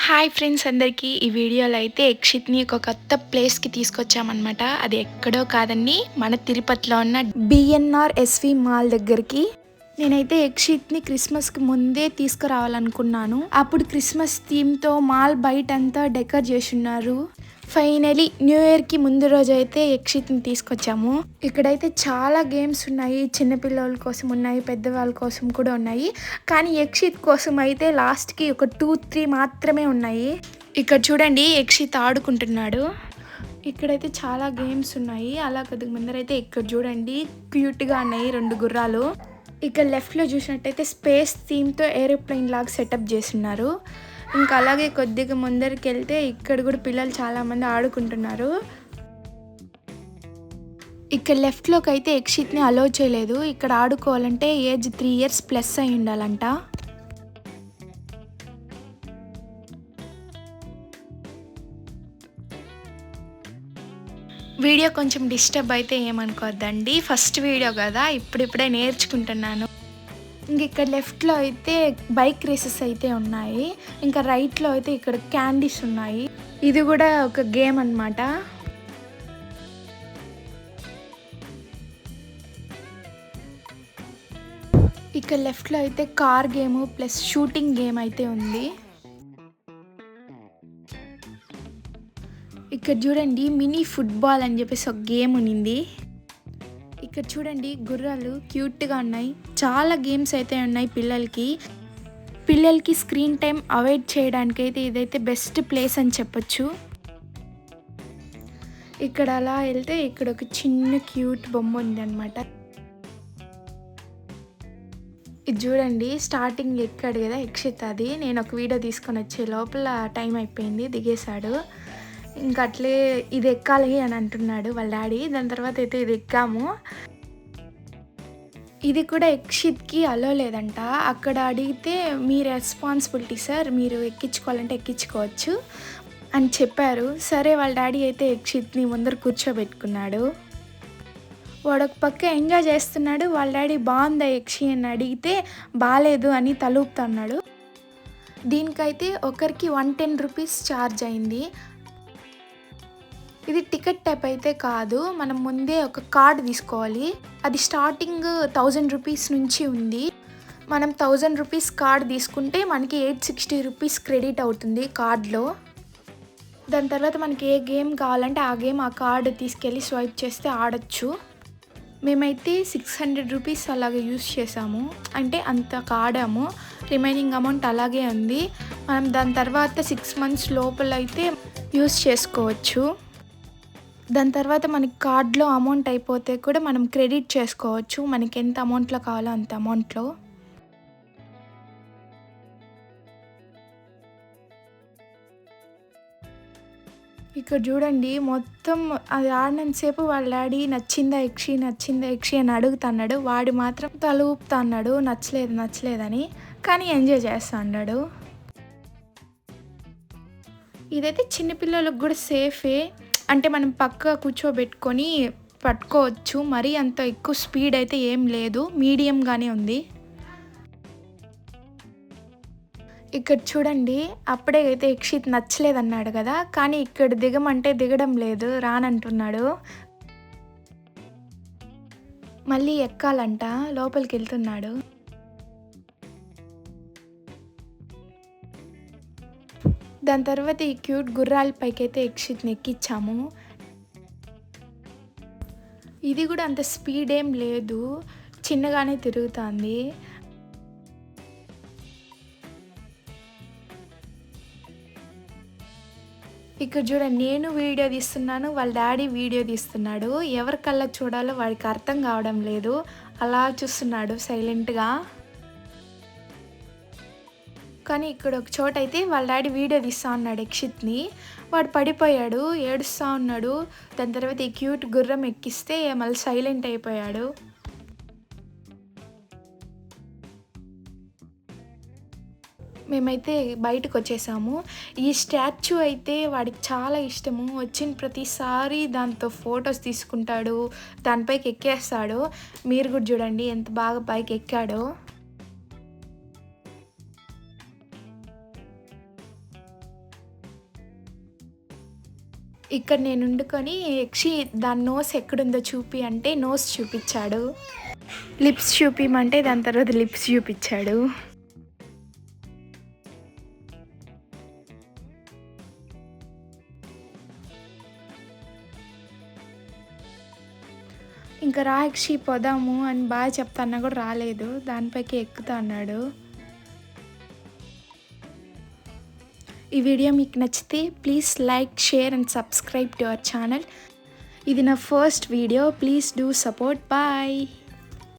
Hi friends అందరికీ ఈ వీడియోలో అయితే యక్షిత్ని ఒక కొత్త ప్లేస్కి తీసుకొచ్చామన్నమాట. అది ఎక్కడో కాదండి, మన తిరుపతిలో ఉన్న బిఎన్ఆర్ ఎస్వి మాల్ దగ్గరికి. నేనైతే యక్షిత్ని క్రిస్మస్కి ముందే తీసుకురావాలనుకున్నాను. అప్పుడు క్రిస్మస్ థీమ్తో మాల్ బయట అంతా డెకర్ చేసి ఉన్నారు. ఫైనలీ న్యూ ఇయర్కి ముందు రోజు అయితే యక్షిత్ని తీసుకొచ్చాము. ఇక్కడైతే చాలా గేమ్స్ ఉన్నాయి, చిన్నపిల్లల కోసం ఉన్నాయి, పెద్దవాళ్ళ కోసం కూడా ఉన్నాయి. కానీ యక్షిత్ కోసం అయితే లాస్ట్కి ఒక 2-3 మాత్రమే ఉన్నాయి. ఇక్కడ చూడండి, యక్షిత్ ఆడుకుంటున్నాడు. ఇక్కడైతే చాలా గేమ్స్ ఉన్నాయి. అలా కొద్దిగా ముందరైతే ఇక్కడ చూడండి, క్యూట్గా ఉన్నాయి 2 గుర్రాలు. ఇక్కడ లెఫ్ట్లో చూసినట్టయితే స్పేస్ థీమ్తో ఏరోప్లేన్ లాగా సెటప్ చేస్తున్నారు. ఇంకా అలాగే కొద్దిగా ముందరికి వెళ్తే ఇక్కడ కూడా పిల్లలు చాలామంది ఆడుకుంటున్నారు. ఇక్కడ లెఫ్ట్లోకి అయితే యక్షిత్ని అలో చేయలేదు. ఇక్కడ ఆడుకోవాలంటే ఏజ్ 3 years ప్లస్ అయి ఉండాలంట. వీడియో కొంచెం డిస్టర్బ్ అయితే ఏమనుకోవద్దండి, ఫస్ట్ వీడియో కదా, ఇప్పుడిప్పుడే నేర్చుకుంటున్నాను. ఇంక ఇక్కడ లెఫ్ట్లో అయితే బైక్ రేసెస్ అయితే ఉన్నాయి. ఇంకా రైట్లో అయితే ఇక్కడ క్యాండీస్ ఉన్నాయి. ఇది కూడా ఒక గేమ్ అన్నమాట. ఇక్కడ లెఫ్ట్లో అయితే car game plus shooting game అయితే ఉంది. ఇక్కడ చూడండి, మినీ ఫుట్బాల్ అని చెప్పేసి ఒక గేమ్ ఉన్నింది. ఇక్కడ చూడండి, గుర్రాలు క్యూట్గా ఉన్నాయి. చాలా గేమ్స్ అయితే ఉన్నాయి పిల్లలకి స్క్రీన్ టైం అవాయిడ్ చేయడానికి అయితే ఇదైతే బెస్ట్ ప్లేస్ అని చెప్పొచ్చు. ఇక్కడ అలా వెళ్తే ఇక్కడ ఒక చిన్న క్యూట్ బొమ్మ ఉంది అనమాట. ఇది చూడండి, స్టార్టింగ్ ఎక్కాడు కదా యక్షిత్, అది నేను ఒక వీడియో తీసుకొని వచ్చే లోపల టైం అయిపోయింది, దిగేశాడు. ఇంకా అట్లే ఇది ఎక్కాలి అని అంటున్నాడు వాళ్ళ డాడీ. దాని తర్వాత అయితే ఇది ఎక్కాము. ఇది కూడా యక్షిత్కి అలో లేదంట. అక్కడ అడిగితే మీ రెస్పాన్సిబిలిటీ సార్, మీరు ఎక్కించుకోవాలంటే ఎక్కించుకోవచ్చు అని చెప్పారు. సరే, వాళ్ళ డాడీ అయితే యక్షిత్ని ముందర కూర్చోబెట్టుకున్నాడు. వాడు ఒక పక్క ఎంజాయ్ చేస్తున్నాడు. వాళ్ళ డాడీ బాగుందా యక్షి అని అడిగితే బాగాలేదు అని తలూపుతున్నాడు. దీనికైతే ఒకరికి 110 rupees ఛార్జ్ అయింది. ఇది టికెట్ టైప్ అయితే కాదు, మనం ముందే ఒక కార్డు తీసుకోవాలి. అది స్టార్టింగ్ 1000 rupees నుంచి ఉంది. మనం 1000 rupees కార్డు తీసుకుంటే మనకి 860 rupees క్రెడిట్ అవుతుంది కార్డులో. దాని తర్వాత మనకి ఏ గేమ్ కావాలంటే ఆ గేమ్ ఆ కార్డు తీసుకెళ్ళి స్వైప్ చేస్తే ఆడొచ్చు. మేమైతే 600 rupees అలాగే యూస్ చేసాము, అంటే అంత ఆడాము. రిమైనింగ్ అమౌంట్ అలాగే ఉంది. మనం దాని తర్వాత 6 months లోపల అయితే యూస్ చేసుకోవచ్చు. దాని తర్వాత మనకి కార్డులో అమౌంట్ అయిపోతే కూడా మనం క్రెడిట్ చేసుకోవచ్చు, మనకి ఎంత అమౌంట్లో కావాలో అంత అమౌంట్లో. ఇక్కడ చూడండి, మొత్తం అది ఆడినంతసేపు వాళ్ళ డాడీ నచ్చిందా యక్షి అని అడుగుతున్నాడు. వాడు మాత్రం తల ఊపుతా అన్నాడు నచ్చలేదని, కానీ ఎంజాయ్ చేస్తా అన్నాడు. ఇదైతే చిన్నపిల్లలకు కూడా సేఫే, అంటే మనం పక్క కూర్చోబెట్టుకొని పట్టుకోవచ్చు. మరీ అంత ఎక్కువ స్పీడ్ అయితే ఏం లేదు, మీడియంగానే ఉంది. ఇక్కడ చూడండి, అప్పుడే అయితే యక్షిత్ నచ్చలేదన్నాడు కదా, కానీ ఇక్కడ దిగమంటే దిగడం లేదు, రానంటున్నాడు. మళ్ళీ ఎక్కాలంట, లోపలికి వెళ్తున్నాడు. దాని తర్వాత ఈ క్యూట్ గుర్రాల పైకి అయితే యక్షిత్ని ఎక్కించాము. ఇది కూడా అంత స్పీడ్ ఏం లేదు, చిన్నగానే తిరుగుతుంది. ఇక్కడ చూడండి, నేను వీడియో తీస్తున్నాను, వాళ్ళ డాడీ వీడియో తీస్తున్నాడు. ఎవరి కళ్ళ చూడాలో వాడికి అర్థం కావడం లేదు, అలా చూస్తున్నాడు సైలెంట్గా. కానీ ఇక్కడ ఒక చోట అయితే వాళ్ళ డాడీ వీడియో తీస్తా ఉన్నాడు యక్షిత్ని. వాడు పడిపోయాడు, ఏడుస్తూ ఉన్నాడు. దాని తర్వాత ఈ క్యూట్ గుర్రం ఎక్కిస్తే మళ్ళీ సైలెంట్ అయిపోయాడు. మేమైతే బయటకు వచ్చేసాము. ఈ స్టాచ్యూ అయితే వాడికి చాలా ఇష్టము. వచ్చిన ప్రతిసారి దాంతో ఫొటోస్ తీసుకుంటాడు, దానిపైకి ఎక్కేస్తాడు. మీరు కూడా చూడండి ఎంత బాగా పైకి ఎక్కాడో. ఇక్కడ నేను వండుకొని యక్షి దాని నోస్ ఎక్కడుందో చూపి అంటే నోస్ చూపించాడు, లిప్స్ చూపిమంటే దాని తర్వాత లిప్స్ చూపించాడు. ఇంకా రా యక్షి పోదాము అని బాగా చెప్తాన్నా కూడా రాలేదు, దానిపైకి ఎక్కుతా అన్నాడు. ఈ వీడియో మీకు నచ్చితే please like, share and subscribe to our channel. ఇది నా first video, please do support. Bye.